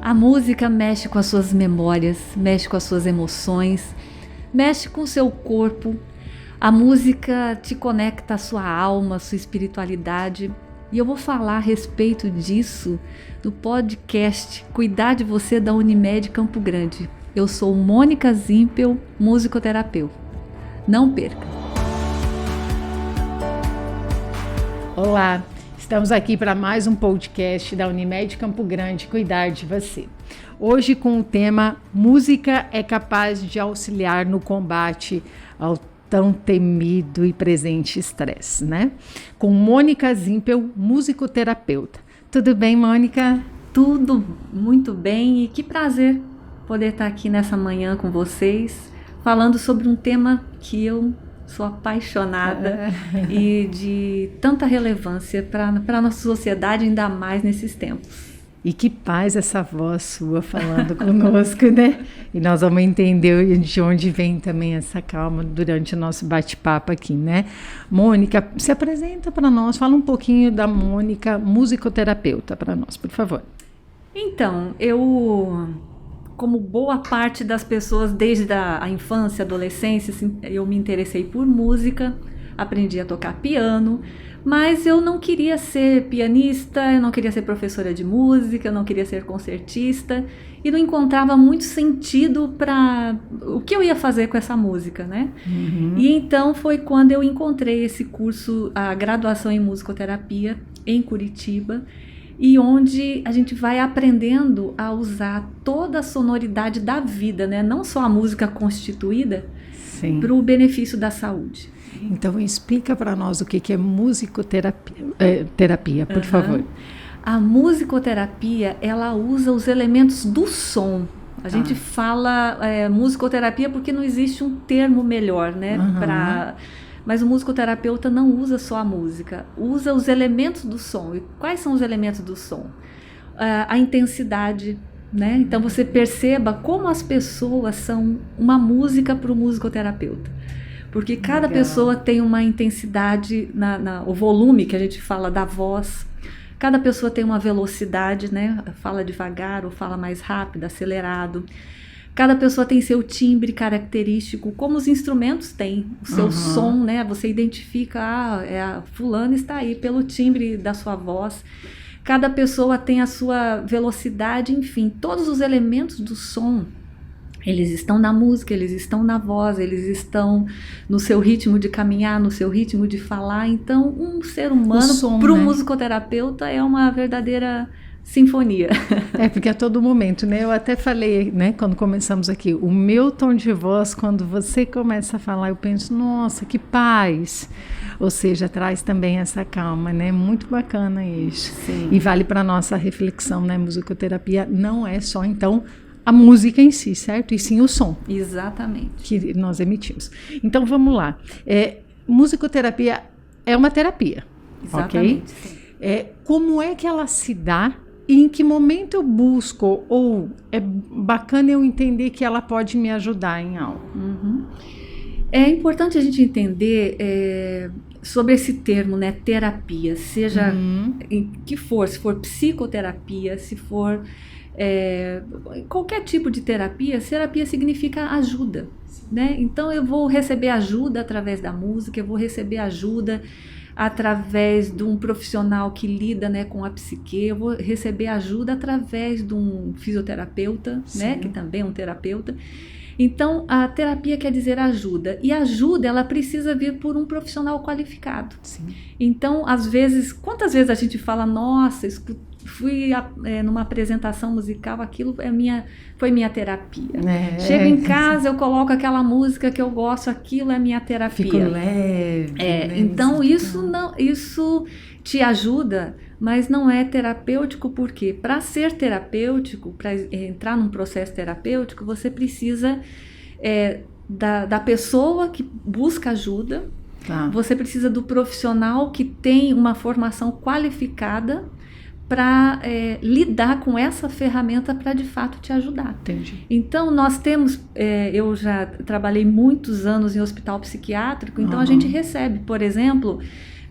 A música mexe com as suas memórias, mexe com as suas emoções, mexe com o seu corpo. A música te conecta à sua alma, à sua espiritualidade. E eu vou falar a respeito disso no podcast Cuidar de Você da Unimed Campo Grande. Eu sou Mônica Zimpel, musicoterapeuta. Não perca! Olá, estamos aqui para mais um podcast da Unimed Campo Grande, Cuidar de Você. Hoje com o tema Música é capaz de auxiliar no combate ao tão temido e presente estresse, né? Com Mônica Zimpel, musicoterapeuta. Tudo bem, Mônica? Tudo muito bem e que prazer poder estar aqui nessa manhã com vocês, falando sobre um tema que eu sou apaixonada e de tanta relevância para a nossa sociedade, ainda mais nesses tempos. E que paz essa voz sua falando conosco, né? E nós vamos entender de onde vem também essa calma durante o nosso bate-papo aqui, né? Mônica, se apresenta para nós, fala um pouquinho da Mônica, musicoterapeuta, para nós, por favor. Então, eu, como boa parte das pessoas, desde a infância, adolescência, eu me interessei por música, aprendi a tocar piano, mas eu não queria ser pianista, eu não queria ser professora de música, eu não queria ser concertista e não encontrava muito sentido para o que eu ia fazer com essa música, né? Uhum. E então foi quando eu encontrei esse curso, a graduação em musicoterapia em Curitiba, e onde a gente vai aprendendo a usar toda a sonoridade da vida, né? Não só a música constituída, para o benefício da saúde. Então explica para nós o que é musicoterapia, por favor. A musicoterapia, ela usa os elementos do som. A gente fala musicoterapia porque não existe um termo melhor, né? Mas o musicoterapeuta não usa só a música, usa os elementos do som. E quais são os elementos do som? A intensidade, né? Então você perceba como as pessoas são uma música para o musicoterapeuta. Porque cada pessoa tem uma intensidade, o volume que a gente fala da voz. Cada pessoa tem uma velocidade, né? Fala devagar ou fala mais rápido, acelerado. Cada pessoa tem seu timbre característico, como os instrumentos têm, o seu som, né? Você identifica, fulano está aí pelo timbre da sua voz. Cada pessoa tem a sua velocidade, enfim, todos os elementos do som, eles estão na música, eles estão na voz, eles estão no seu ritmo de caminhar, no seu ritmo de falar. Então, um ser humano, para o musicoterapeuta, é uma verdadeira sinfonia. Porque a todo momento, né? Eu até falei, né, quando começamos aqui, o meu tom de voz, quando você começa a falar, eu penso, nossa, que paz. Ou seja, traz também essa calma, né? Muito bacana isso. Sim. E vale para nossa reflexão, né? Musicoterapia não é só, então, a música em si, certo? E sim o som. Exatamente. Que nós emitimos. Então, vamos lá. Musicoterapia é uma terapia. Exatamente. Ok? Como é que ela se dá? E em que momento eu busco? Ou é bacana eu entender que ela pode me ajudar em algo? É importante a gente entender sobre esse termo, né? Terapia. Seja em que for, se for psicoterapia, se for qualquer tipo de terapia significa ajuda, né? Então eu vou receber ajuda através da música, eu vou receber ajuda através de um profissional que lida, né, com a psique, eu vou receber ajuda através de um fisioterapeuta, né, que também é um terapeuta. Então, a terapia quer dizer ajuda, e a ajuda, ela precisa vir por um profissional qualificado. Sim. Então, às vezes, quantas vezes a gente fala, nossa, fui numa apresentação musical, aquilo foi minha terapia. Chego em casa, eu coloco aquela música que eu gosto, aquilo é minha terapia. Fico leve. Né? Então, isso te ajuda, mas não é terapêutico, porque para ser terapêutico, para entrar num processo terapêutico, você precisa da pessoa que busca ajuda, você precisa do profissional que tem uma formação qualificada para lidar com essa ferramenta para de fato te ajudar. Entendi. Então nós temos, eu já trabalhei muitos anos em hospital psiquiátrico, então a gente recebe, por exemplo,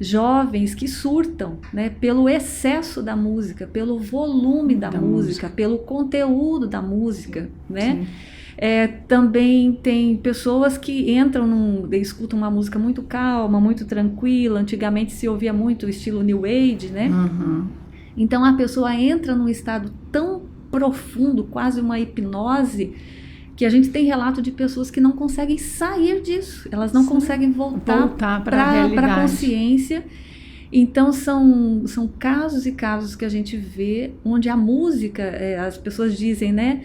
jovens que surtam, né, pelo excesso da música, pelo volume da música, pelo conteúdo da música, né? Também tem pessoas que escutam uma música muito calma, muito tranquila. Antigamente se ouvia muito o estilo New Age, né? Então a pessoa entra num estado tão profundo, quase uma hipnose, que a gente tem relato de pessoas que não conseguem sair disso, elas não conseguem voltar para a consciência. Então são casos e casos que a gente vê onde a música, as pessoas dizem, né,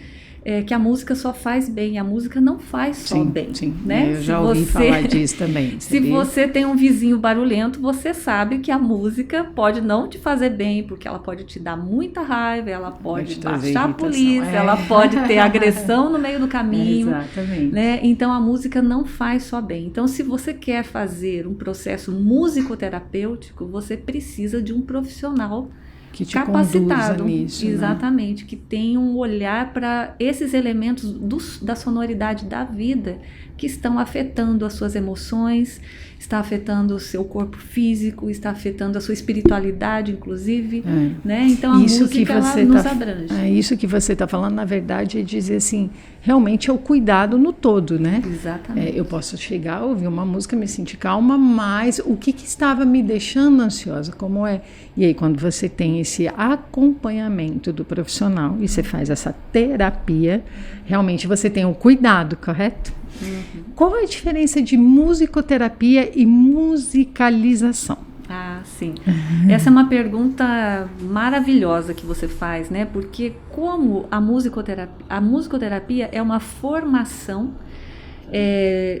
que a música só faz bem, a música não faz só bem. Sim, né? Eu já ouvi falar disso também. Se você tem um vizinho barulhento, você sabe que a música pode não te fazer bem, porque ela pode te dar muita raiva, ela pode baixar a polícia, ela pode ter agressão no meio do caminho. Exatamente. Né? Então a música não faz só bem. Então se você quer fazer um processo musicoterapêutico, você precisa de um profissional que te capacitado, nisso, exatamente, né? Que tem um olhar para esses elementos da sonoridade da vida que estão afetando as suas emoções, está afetando o seu corpo físico, está afetando a sua espiritualidade, inclusive, né? Então a música ela nos abrange. Isso que você está falando, na verdade, é dizer assim, realmente é o cuidado no todo, né? Exatamente. Eu posso chegar, ouvir uma música, me sentir calma, mas o que estava me deixando ansiosa, como é? E aí quando você tem esse acompanhamento do profissional e você faz essa terapia, realmente você tem o cuidado, correto? Qual é a diferença de musicoterapia e musicalização? Sim. Essa é uma pergunta maravilhosa que você faz, né? Porque como a musicoterapia é uma formação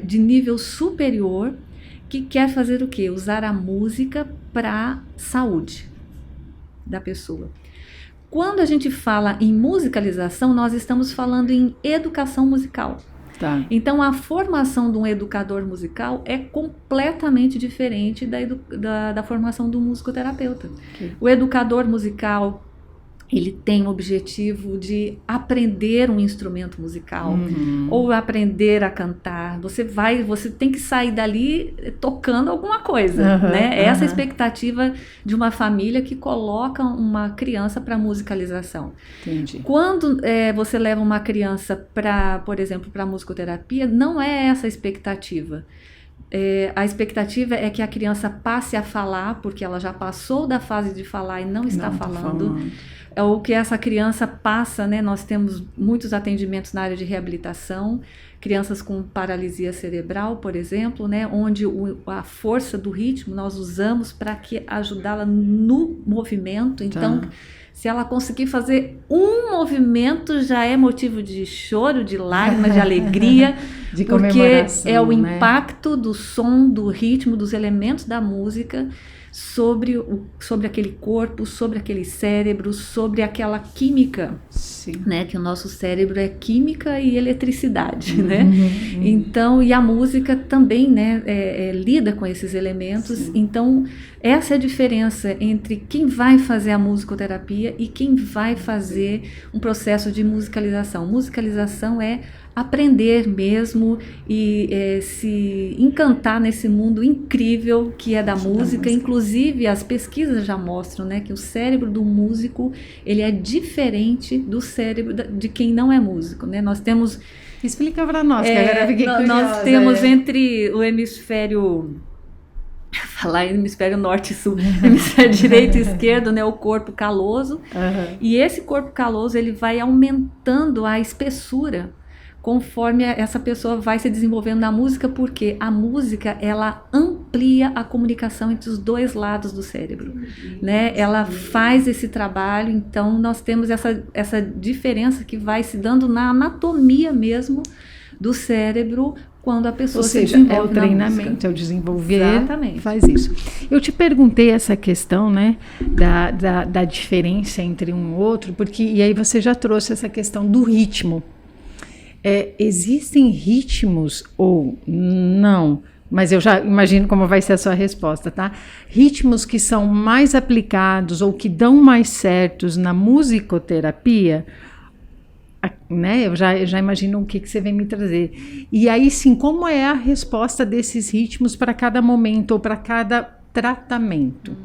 de nível superior que quer fazer o quê? Usar a música para saúde da pessoa. Quando a gente fala em musicalização, nós estamos falando em educação musical. Tá. Então a formação de um educador musical é completamente diferente da formação do musicoterapeuta. Okay. O educador musical, ele tem o objetivo de aprender um instrumento musical ou aprender a cantar. Você tem que sair dali tocando alguma coisa, né? Essa é a expectativa de uma família que coloca uma criança para musicalização. Entendi. Quando você leva uma criança por exemplo, para musicoterapia, não é essa a expectativa. A expectativa é que a criança passe a falar, porque ela já passou da fase de falar e não está falando. É o que essa criança passa, né? Nós temos muitos atendimentos na área de reabilitação, crianças com paralisia cerebral, por exemplo, né? Onde a força do ritmo nós usamos para ajudá-la no movimento. Então, se ela conseguir fazer um movimento, já é motivo de choro, de lágrimas, de alegria, de porque é o impacto do som, do ritmo, dos elementos da música sobre aquele corpo, sobre aquele cérebro, sobre aquela química, né? Que o nosso cérebro é química e eletricidade, né? Então, e a música também, né? Lida com esses elementos. Sim. Então, essa é a diferença entre quem vai fazer a musicoterapia e quem vai fazer um processo de musicalização. Musicalização é aprender mesmo e se encantar nesse mundo incrível que é da música. Inclusive as pesquisas já mostram, né, que o cérebro do músico ele é diferente do cérebro de quem não é músico, né? Nós temos... Explica para nós, que agora eu fiquei curiosa. Nós temos entre o hemisfério... falar hemisfério norte e sul, hemisfério direito e esquerdo, né, o corpo caloso. E esse corpo caloso ele vai aumentando a espessura conforme essa pessoa vai se desenvolvendo na música, porque a música ela amplia a comunicação entre os dois lados do cérebro, né? Ela faz esse trabalho, então nós temos essa diferença que vai se dando na anatomia mesmo do cérebro quando a pessoa se desenvolve. É o treinamento, é o desenvolver. Exatamente. Faz isso. Eu te perguntei essa questão, né, da diferença entre um e outro, porque e aí você já trouxe essa questão do ritmo. Existem ritmos ou não, mas eu já imagino como vai ser a sua resposta, tá? Ritmos que são mais aplicados ou que dão mais certos na musicoterapia, né? Eu já imagino o que você vem me trazer. E aí sim, como é a resposta desses ritmos para cada momento ou para cada tratamento?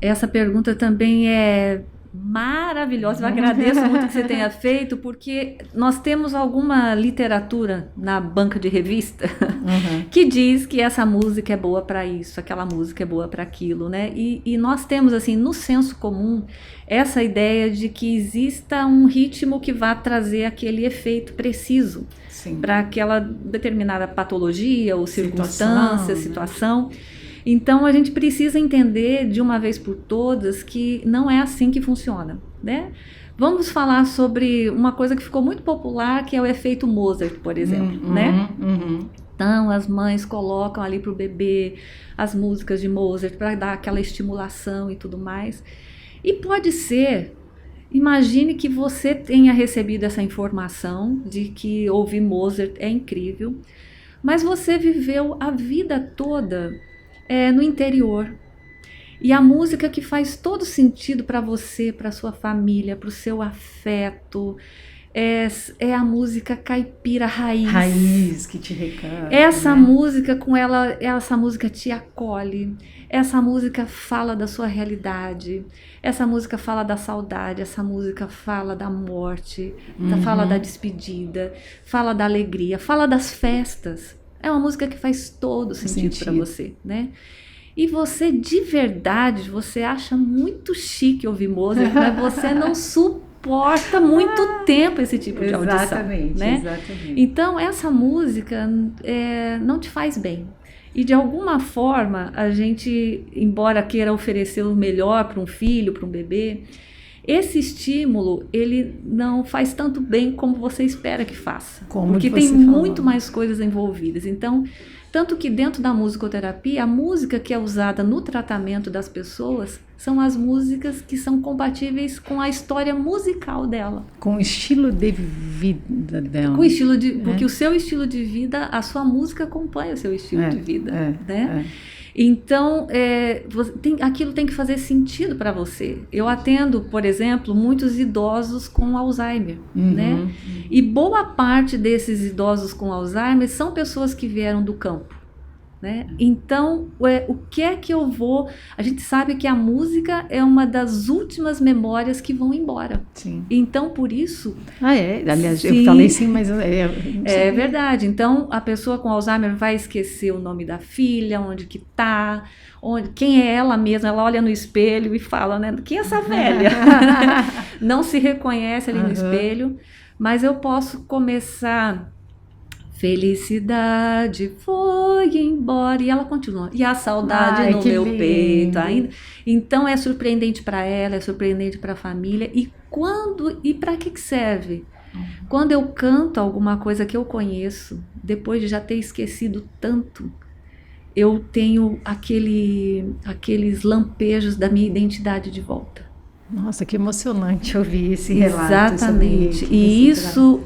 Essa pergunta também é maravilhosa, eu agradeço muito que você tenha feito, porque nós temos alguma literatura na banca de revista que diz que essa música é boa para isso, aquela música é boa para aquilo, né? E nós temos, assim, no senso comum, essa ideia de que exista um ritmo que vá trazer aquele efeito preciso para aquela determinada patologia ou circunstância, situação. Então, a gente precisa entender de uma vez por todas que não é assim que funciona, né? Vamos falar sobre uma coisa que ficou muito popular, que é o efeito Mozart, por exemplo, né? Então, as mães colocam ali para o bebê as músicas de Mozart para dar aquela estimulação e tudo mais. E pode ser, imagine que você tenha recebido essa informação de que ouvir Mozart é incrível, mas você viveu a vida toda no interior. E a música que faz todo sentido para você, para sua família, para o seu afeto, é a música caipira raiz. Raiz que te recanta. Essa música com ela, essa música te acolhe. Essa música fala da sua realidade. Essa música fala da saudade. Essa música fala da morte. Fala da despedida. Fala da alegria. Fala das festas. É uma música que faz todo sentido para você, né? E você, de verdade, você acha muito chique ouvir Mozart, mas você não suporta muito tempo esse tipo de audição, né? Exatamente. Então, essa música não te faz bem. E, de alguma forma, a gente, embora queira oferecer o melhor para um filho, para um bebê, esse estímulo, ele não faz tanto bem como você espera que faça. Porque tem muito mais coisas envolvidas. Então, tanto que dentro da musicoterapia, a música que é usada no tratamento das pessoas são as músicas que são compatíveis com a história musical dela. Com o estilo de vida dela. Com o estilo porque o seu estilo de vida, a sua música acompanha o seu estilo de vida, né? Então, aquilo tem que fazer sentido para você. Eu atendo, por exemplo, muitos idosos com Alzheimer, né? E boa parte desses idosos com Alzheimer são pessoas que vieram do campo, né? Então, o que é que eu vou... A gente sabe que a música é uma das últimas memórias que vão embora. Sim. Então, por isso... Aliás, eu falei sim, mas... É verdade. Então, a pessoa com Alzheimer vai esquecer o nome da filha, onde que tá, quem é ela mesma. Ela olha no espelho e fala, né? Quem é essa velha? Não se reconhece ali no espelho. Mas eu posso começar... Felicidade foi embora, e ela continua. E a saudade no meu peito ainda. Então é surpreendente para ela, é surpreendente para a família. E para que serve? Quando eu canto alguma coisa que eu conheço, depois de já ter esquecido tanto, eu tenho aqueles lampejos da minha identidade de volta. Nossa, que emocionante ouvir esse relato. Exatamente. E isso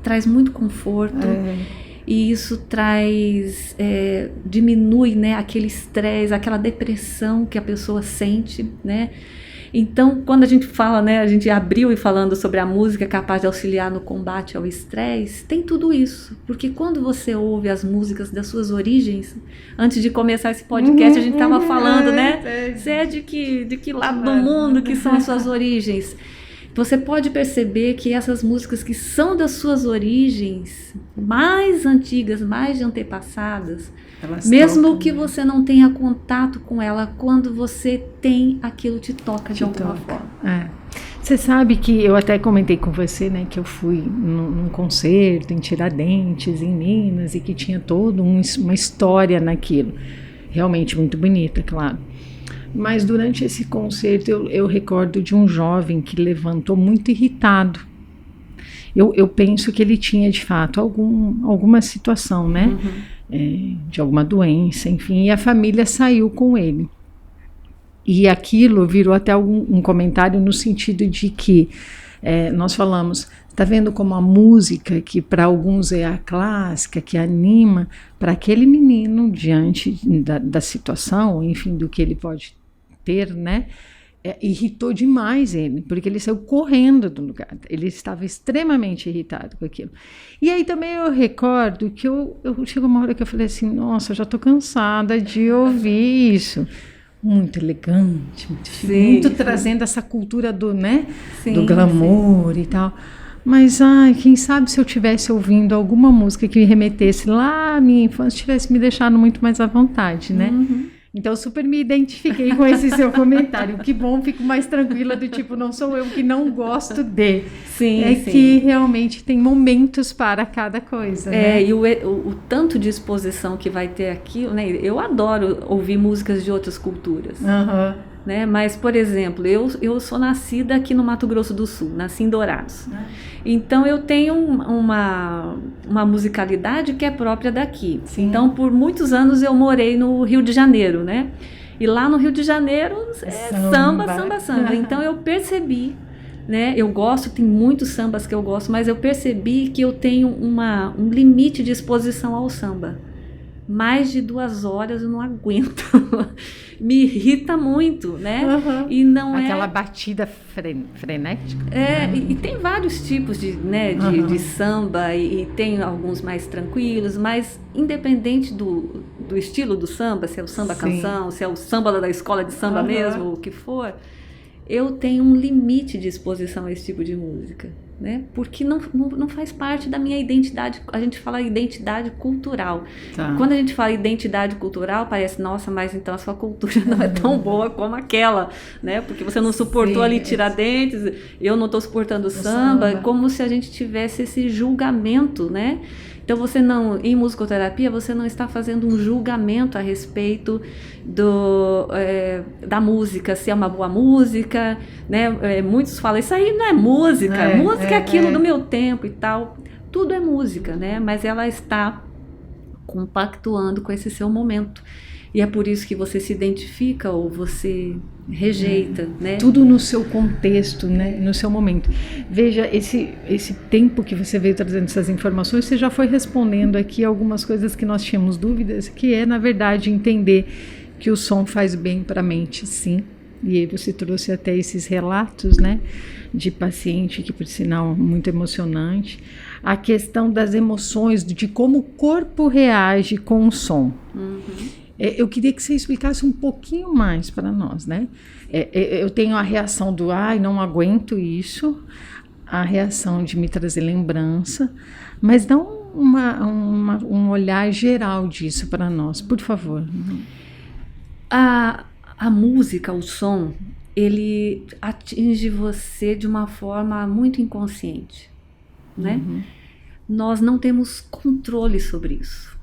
traz muito conforto. E isso diminui, né, aquele estresse, aquela depressão que a pessoa sente, né? Então, quando a gente fala, né, a gente abriu e falando sobre a música capaz de auxiliar no combate ao estresse, tem tudo isso. Porque quando você ouve as músicas das suas origens, antes de começar esse podcast, a gente estava falando, né? Você é de que lado do mundo que são as suas origens? Você pode perceber que essas músicas que são das suas origens mais antigas, mais antepassadas, mesmo que você não tenha contato com ela, quando você tem, aquilo te toca de alguma forma. Você sabe que eu até comentei com você, né, que eu fui num concerto em Tiradentes, em Minas, e que tinha toda uma história naquilo. Realmente muito bonita, claro. Mas durante esse concerto eu recordo de um jovem que levantou muito irritado. Eu penso que ele tinha de fato alguma situação, né? De alguma doença, enfim, e a família saiu com ele. E aquilo virou até um comentário no sentido de que nós falamos, está vendo como a música, que para alguns é a clássica, que anima, para aquele menino diante da situação, enfim, do que ele pode ter, né? irritou demais ele, porque ele saiu correndo do lugar. Ele estava extremamente irritado com aquilo. E aí também eu recordo que eu chegou uma hora que eu falei assim, nossa, eu já estou cansada de ouvir isso. Muito elegante, muito trazendo essa cultura do, né, do glamour e tal. Mas, quem sabe se eu tivesse ouvindo alguma música que me remetesse lá à minha infância, tivesse me deixado muito mais à vontade, né? Então, super me identifiquei com esse seu comentário. Que bom, fico mais tranquila do tipo, não sou eu que não gosto de. Sim. Que realmente tem momentos para cada coisa, né? E o tanto de exposição que vai ter aqui, né? Eu adoro ouvir músicas de outras culturas. Né? Mas, por exemplo, eu sou nascida aqui no Mato Grosso do Sul, nasci em Dourados. Então, eu tenho uma musicalidade que é própria daqui. Sim. Então, por muitos anos eu morei no Rio de Janeiro, né? E lá no Rio de Janeiro é samba. Então, eu percebi, né? Eu gosto, tem muitos sambas que eu gosto, mas eu percebi que eu tenho um limite de exposição ao samba. Mais de 2 horas eu não aguento. Me irrita muito, né? E não aquela batida frenética. E tem vários tipos de samba e tem alguns mais tranquilos, mas independente do estilo do samba, se é o samba canção, se é o samba da escola de samba mesmo, o que for, eu tenho um limite de exposição a esse tipo de música, né? Porque não faz parte da minha identidade. A gente fala identidade cultural. Quando a gente fala identidade cultural, parece, nossa, mas então a sua cultura não é tão boa como aquela, né? Porque você não suportou ali Tiradentes, eu não estou suportando o samba, como se a gente tivesse esse julgamento, né? Então, em musicoterapia, você não está fazendo um julgamento a respeito da música, se é uma boa música, né? Muitos falam, isso aí não é música, música é aquilo do meu tempo e tal. Tudo é música, né? Mas ela está compactuando com esse seu momento. E é por isso que você se identifica ou você rejeita, né? Tudo no seu contexto, né? No seu momento. Veja, esse tempo que você veio trazendo essas informações, você já foi respondendo aqui algumas coisas que nós tínhamos dúvidas, que é, na verdade, entender que o som faz bem para a mente, sim. E aí você trouxe até esses relatos, né? De paciente, que por sinal muito emocionante. A questão das emoções, de como o corpo reage com o som. Eu queria que você explicasse um pouquinho mais para nós, né? Eu tenho a reação do, não aguento isso, a reação de me trazer lembrança, mas dá um olhar geral disso para nós, por favor. A música, o som, ele atinge você de uma forma muito inconsciente, né? Nós não temos controle sobre isso.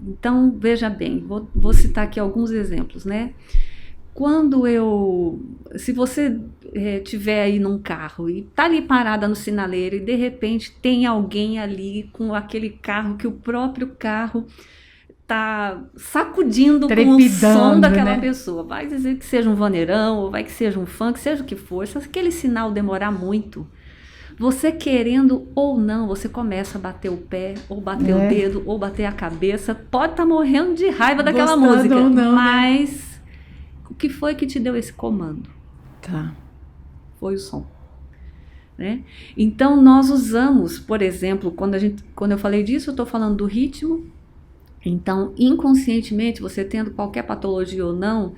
Então, veja bem, vou citar aqui alguns exemplos, né? Se você estiver aí num carro e tá ali parada no sinaleiro e de repente tem alguém ali com aquele carro que o próprio carro tá sacudindo com o som daquela pessoa. Vai dizer que seja um vaneirão, ou vai que seja um funk, seja o que for, se aquele sinal demorar muito, você querendo ou não, você começa a bater o pé, ou bater o dedo, ou bater a cabeça. Pode estar morrendo de raiva daquela música, ou não, mas o que foi que te deu esse comando? Foi o som. Né? Então, nós usamos, por exemplo, quando eu falei disso, eu estou falando do ritmo. Então, inconscientemente, você tendo qualquer patologia ou não,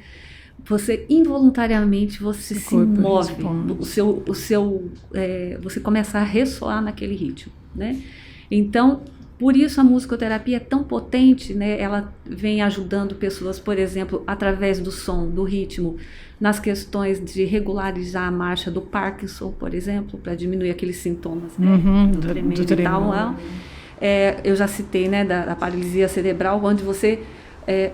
você involuntariamente você se move, você começa a ressoar naquele ritmo, né? Então, por isso a musicoterapia é tão potente, né? Ela vem ajudando pessoas, por exemplo, através do som, do ritmo, nas questões de regularizar a marcha do Parkinson, por exemplo, para diminuir aqueles sintomas, né? Do tremendo e tal. Eu já citei, né, da paralisia cerebral, onde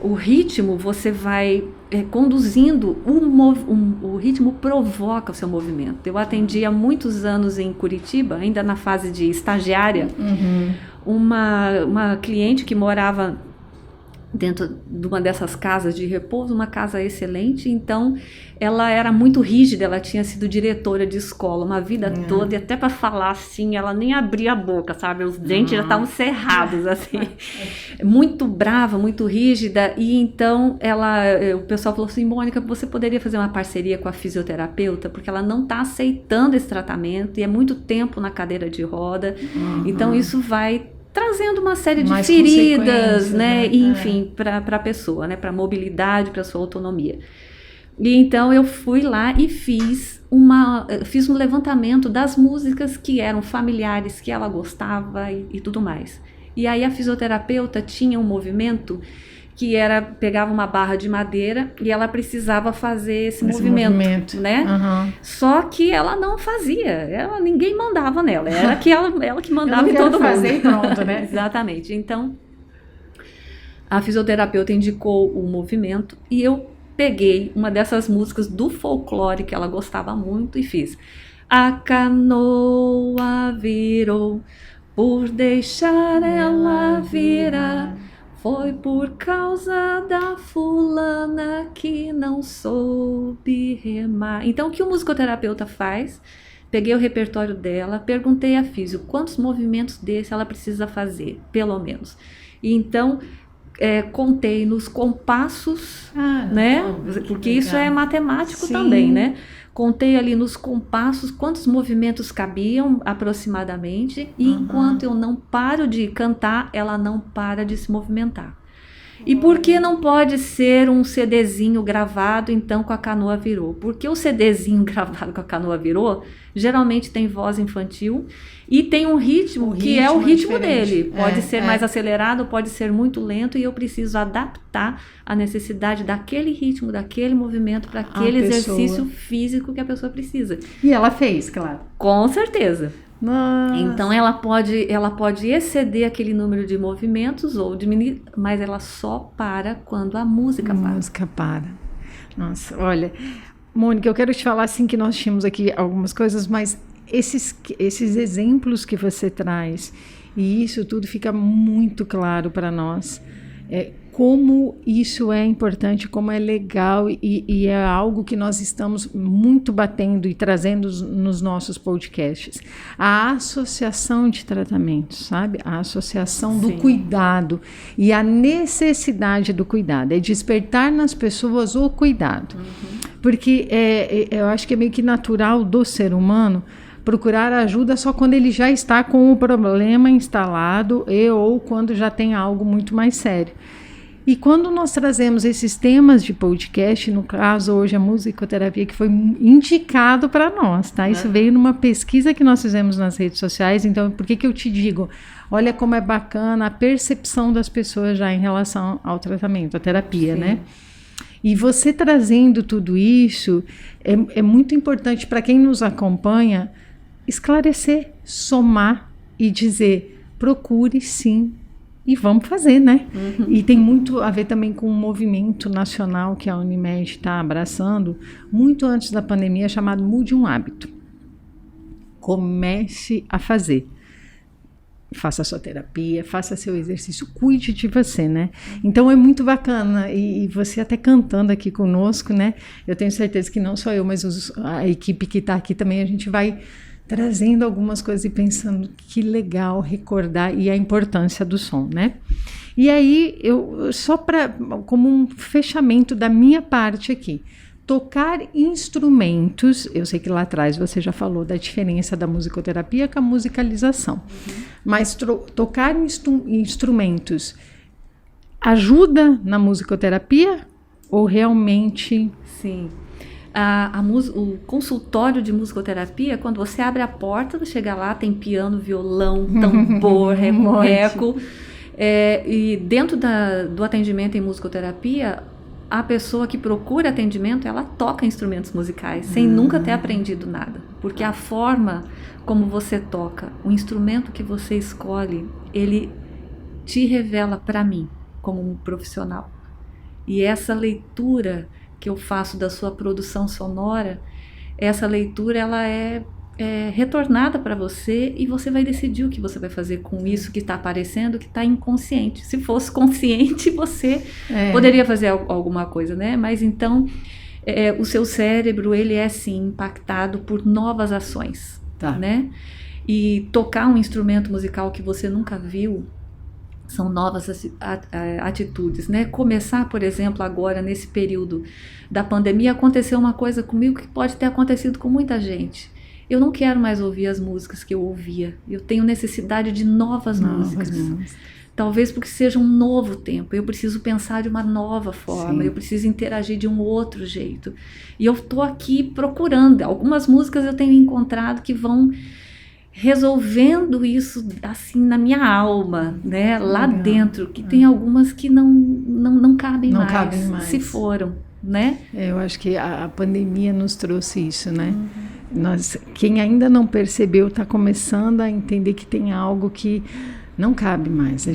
o ritmo, você vai conduzindo, o ritmo provoca o seu movimento. Eu atendi há muitos anos em Curitiba, ainda na fase de estagiária, uma cliente que morava dentro de uma dessas casas de repouso, uma casa excelente. Então ela era muito rígida, ela tinha sido diretora de escola uma vida toda, e até para falar assim, ela nem abria a boca, sabe? Os dentes já estavam cerrados, assim. Muito brava, muito rígida. E então o pessoal falou assim: Mônica, você poderia fazer uma parceria com a fisioterapeuta, porque ela não está aceitando esse tratamento e é muito tempo na cadeira de roda. Então isso vai trazendo uma série de feridas, né? E, enfim, para a pessoa, né? Para a mobilidade, para a sua autonomia. E então eu fui lá e fiz um levantamento das músicas que eram familiares, que ela gostava e tudo mais. E aí a fisioterapeuta tinha um movimento que pegava uma barra de madeira e ela precisava fazer esse movimento, né? Só que ela não fazia, ninguém mandava nela, era que ela que mandava em todo mundo. Fazer e pronto, né? Exatamente. Então, a fisioterapeuta indicou o movimento e eu peguei uma dessas músicas do folclore que ela gostava muito e fiz. A canoa virou, por deixar ela virar. Foi por causa da fulana que não soube remar. Então, o que o musicoterapeuta faz? Peguei o repertório dela, perguntei à físio quantos movimentos desse ela precisa fazer, pelo menos. E então, contei nos compassos, né? Porque isso é matemático também, né? Contei ali nos compassos quantos movimentos cabiam aproximadamente, e enquanto eu não paro de cantar, ela não para de se movimentar. E por que não pode ser um CDzinho gravado, então, com a canoa virou? Porque o CDzinho gravado com a canoa virou, geralmente tem voz infantil e tem um ritmo que é o ritmo dele. Pode ser mais acelerado, pode ser muito lento, e eu preciso adaptar a necessidade daquele ritmo, daquele movimento, para aquele exercício físico que a pessoa precisa. E ela fez, claro. Com certeza. Nossa. Então ela pode exceder aquele número de movimentos ou diminuir, mas ela só para quando a música para. A música para. Nossa, olha, Mônica, eu quero te falar assim que nós tínhamos aqui algumas coisas, mas esses exemplos que você traz, e isso tudo fica muito claro para nós. Como isso é importante, como é legal, e é algo que nós estamos muito batendo e trazendo nos nossos podcasts. A associação de tratamentos, sabe? A associação do cuidado e a necessidade do cuidado. É despertar nas pessoas o cuidado. Porque eu acho que é meio que natural do ser humano procurar ajuda só quando ele já está com o problema instalado ou quando já tem algo muito mais sério. E quando nós trazemos esses temas de podcast, no caso hoje a musicoterapia, que foi indicado para nós, tá? Isso veio numa pesquisa que nós fizemos nas redes sociais. Então, por que eu te digo? Olha como é bacana a percepção das pessoas já em relação ao tratamento, à terapia, né? E você trazendo tudo isso é muito importante para quem nos acompanha esclarecer, somar e dizer: procure sim. E vamos fazer, né? E tem muito a ver também com um movimento nacional que a Unimed está abraçando, muito antes da pandemia, chamado Mude um Hábito. Comece a fazer. Faça a sua terapia, faça seu exercício, cuide de você, né? Então é muito bacana, e você até cantando aqui conosco, né? Eu tenho certeza que não só eu, mas a equipe que está aqui também, a gente vai trazendo algumas coisas e pensando que legal recordar e a importância do som, né? E aí, como um fechamento da minha parte aqui, tocar instrumentos, eu sei que lá atrás você já falou da diferença da musicoterapia com a musicalização, mas tocar instrumentos ajuda na musicoterapia ou realmente... Sim. O consultório de musicoterapia, quando você abre a porta, você chega lá, tem piano, violão, tambor, reco. E dentro do atendimento em musicoterapia, a pessoa que procura atendimento, ela toca instrumentos musicais, sem nunca ter aprendido nada. Porque a forma como você toca, o instrumento que você escolhe, ele te revela para mim, como um profissional. E essa leitura que eu faço da sua produção sonora, essa leitura ela é retornada para você e você vai decidir o que você vai fazer com isso que está aparecendo, que está inconsciente. Se fosse consciente, você poderia fazer alguma coisa, né? Mas então, o seu cérebro, ele é sim impactado por novas ações, né? E tocar um instrumento musical que você nunca viu, são novas atitudes, né? Começar, por exemplo, agora nesse período da pandemia, aconteceu uma coisa comigo que pode ter acontecido com muita gente. Eu não quero mais ouvir as músicas que eu ouvia. Eu tenho necessidade de novas músicas. Talvez porque seja um novo tempo. Eu preciso pensar de uma nova forma. Sim. Eu preciso interagir de um outro jeito. E eu estou aqui procurando. Algumas músicas eu tenho encontrado que vão resolvendo isso assim na minha alma, né? Lá dentro. Que tem algumas que não cabem mais. Se foram, né? Eu acho que a pandemia nos trouxe isso, né? Quem ainda não percebeu está começando a entender que tem algo que não cabe mais.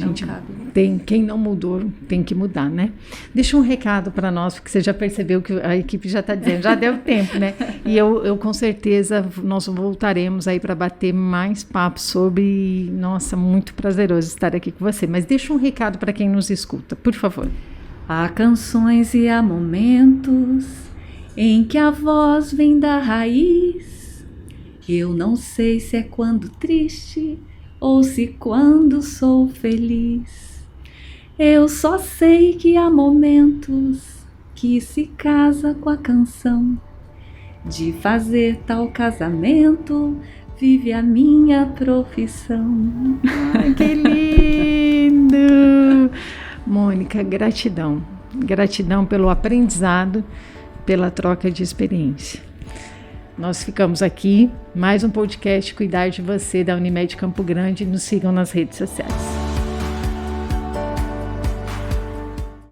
Quem não mudou tem que mudar, né? Deixa um recado para nós, porque você já percebeu que a equipe já está dizendo, já deu tempo, né? E eu com certeza nós voltaremos aí para bater mais papo sobre. Nossa, muito prazeroso estar aqui com você. Mas deixa um recado para quem nos escuta, por favor. Há canções e há momentos em que a voz vem da raiz. Eu não sei se é quando triste ou se quando sou feliz. Eu só sei que há momentos que se casa com a canção. De fazer tal casamento vive a minha profissão. Ai, que lindo! Mônica, gratidão. Gratidão pelo aprendizado, pela troca de experiência. Nós ficamos aqui, mais um podcast Cuidar de Você da Unimed Campo Grande. Nos sigam nas redes sociais.